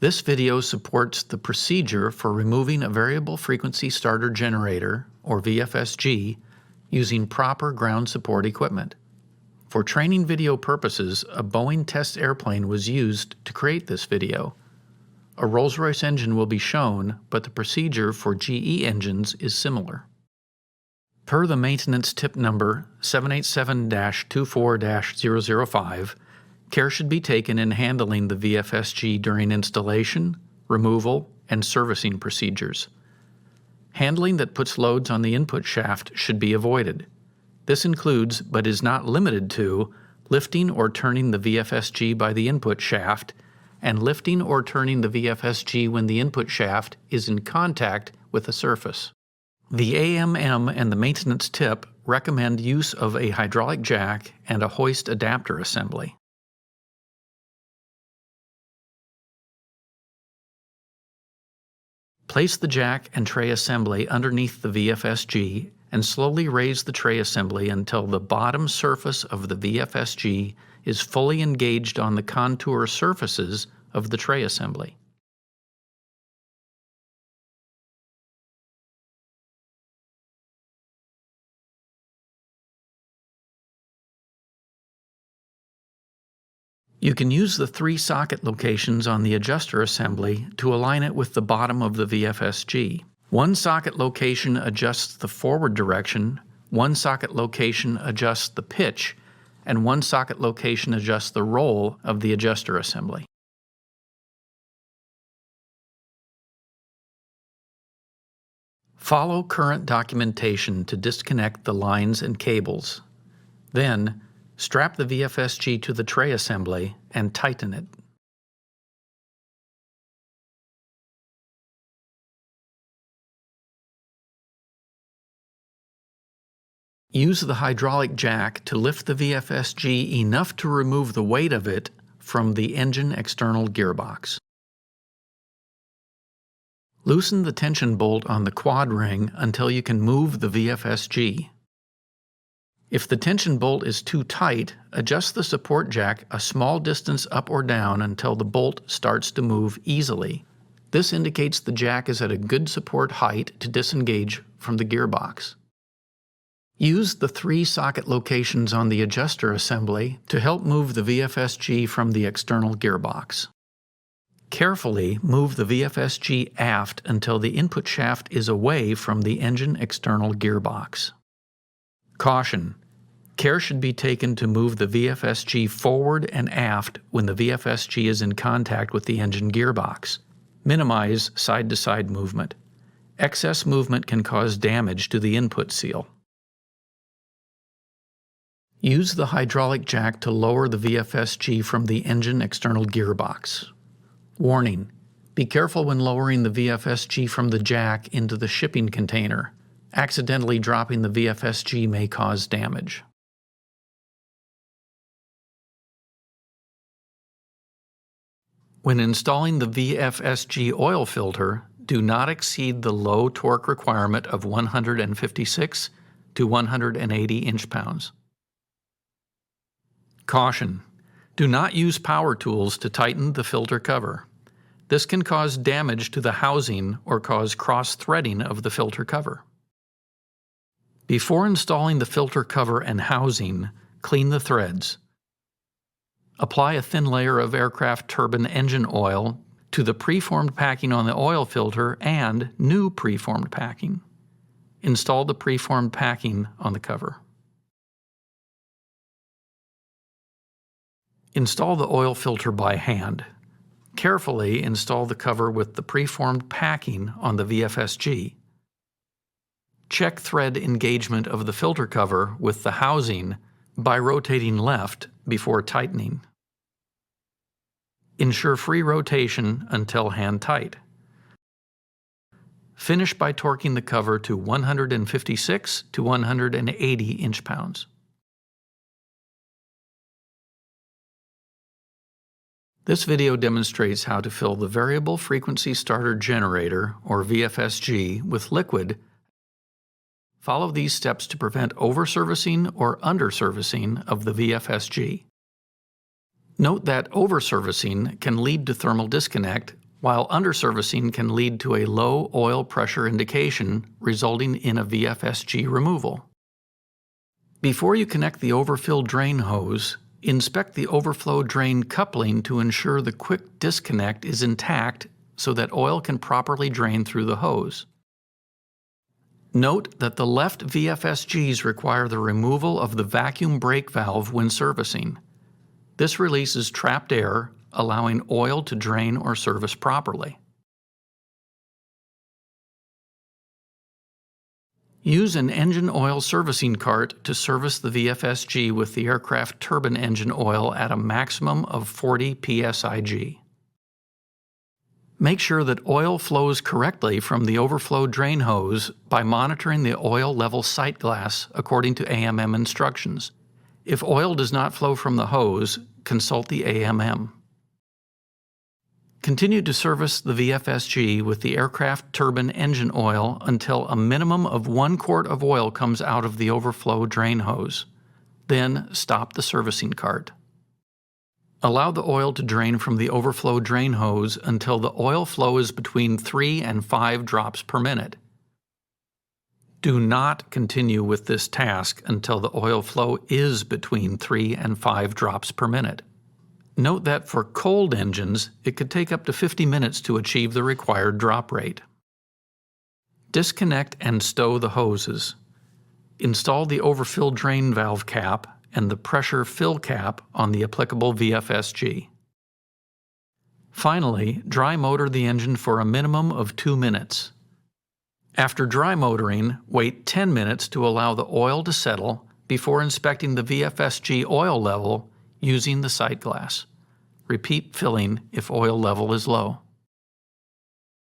This video supports the procedure for removing a variable frequency starter generator, or VSFG, using proper ground support equipment. For training video purposes, a Boeing test airplane was used to create this video. A Rolls-Royce engine will be shown, but the procedure for GE engines is similar. Per the maintenance tip number 787-24-005, care should be taken in handling the VSFG during installation, removal, and servicing procedures. Handling that puts loads on the input shaft should be avoided. This includes, but is not limited to, lifting or turning the VSFG by the input shaft, and lifting or turning the VSFG when the input shaft is in contact with a surface. The AMM and the maintenance tip recommend use of a hydraulic jack and a hoist adapter assembly. Place the jack and tray assembly underneath the VSFG and slowly raise the tray assembly until the bottom surface of the VSFG is fully engaged on the contour surfaces of the tray assembly. You can use the 3 socket locations on the adjuster assembly to align it with the bottom of the VSFG. One socket location adjusts the forward direction, one socket location adjusts the pitch, and one socket location adjusts the roll of the adjuster assembly. Follow current documentation to disconnect the lines and cables. Then, strap the VSFG to the tray assembly and tighten it. Use the hydraulic jack to lift the VSFG enough to remove the weight of it from the engine external gearbox. Loosen the tension bolt on the quad ring until you can move the VSFG. If the tension bolt is too tight, adjust the support jack a small distance up or down until the bolt starts to move easily. This indicates the jack is at a good support height to disengage from the gearbox. Use the 3 socket locations on the adjuster assembly to help move the VSFG from the external gearbox. Carefully move the VSFG aft until the input shaft is away from the engine external gearbox. Caution: care should be taken to move the VSFG forward and aft when the VSFG is in contact with the engine gearbox. Minimize side-to-side movement. Excess movement can cause damage to the input seal. Use the hydraulic jack to lower the VSFG from the engine external gearbox. Warning: be careful when lowering the VSFG from the jack into the shipping container. Accidentally dropping the VSFG may cause damage. When installing the VSFG oil filter, do not exceed the low torque requirement of 156 to 180 inch-pounds. Caution: do not use power tools to tighten the filter cover. This can cause damage to the housing or cause cross-threading of the filter cover. Before installing the filter cover and housing, clean the threads. Apply a thin layer of aircraft turbine engine oil to the preformed packing on the oil filter and new preformed packing. Install the preformed packing on the cover. Install the oil filter by hand. Carefully install the cover with the preformed packing on the VSFG. Check thread engagement of the filter cover with the housing by rotating left before tightening. Ensure free rotation until hand tight. Finish by torquing the cover to 156 to 180 inch-pounds. This video demonstrates how to fill the variable frequency starter generator, or VSFG, with liquid. Follow these steps to prevent over-servicing or under-servicing of the VSFG. Note that over-servicing can lead to thermal disconnect while underservicing can lead to a low oil pressure indication, resulting in a VFSG removal. Before you connect the overfill drain hose, inspect the overflow drain coupling to ensure the quick disconnect is intact so that oil can properly drain through the hose. Note that the left VFSGs require the removal of the vacuum brake valve when servicing. This releases trapped air, allowing oil to drain or service properly. Use an engine oil servicing cart to service the VFSG with the aircraft turbine engine oil at a maximum of 40 psig. Make sure that oil flows correctly from the overflow drain hose by monitoring the oil level sight glass according to AMM instructions. If oil does not flow from the hose, consult the AMM. Continue to service the VFSG with the aircraft turbine engine oil until a minimum of 1 quart of oil comes out of the overflow drain hose. Then stop the servicing cart. Allow the oil to drain from the overflow drain hose until the oil flow is between 3 and 5 drops per minute. Do not continue with this task until the oil flow is between 3 and 5 drops per minute. Note that for cold engines, it could take up to 50 minutes to achieve the required drop rate. Disconnect and stow the hoses. Install the overfill drain valve cap and the pressure fill cap on the applicable VFSG. Finally, dry motor the engine for a minimum of 2 minutes. After dry motoring, wait 10 minutes to allow the oil to settle before inspecting the VFSG oil level using the sight glass. Repeat filling if oil level is low.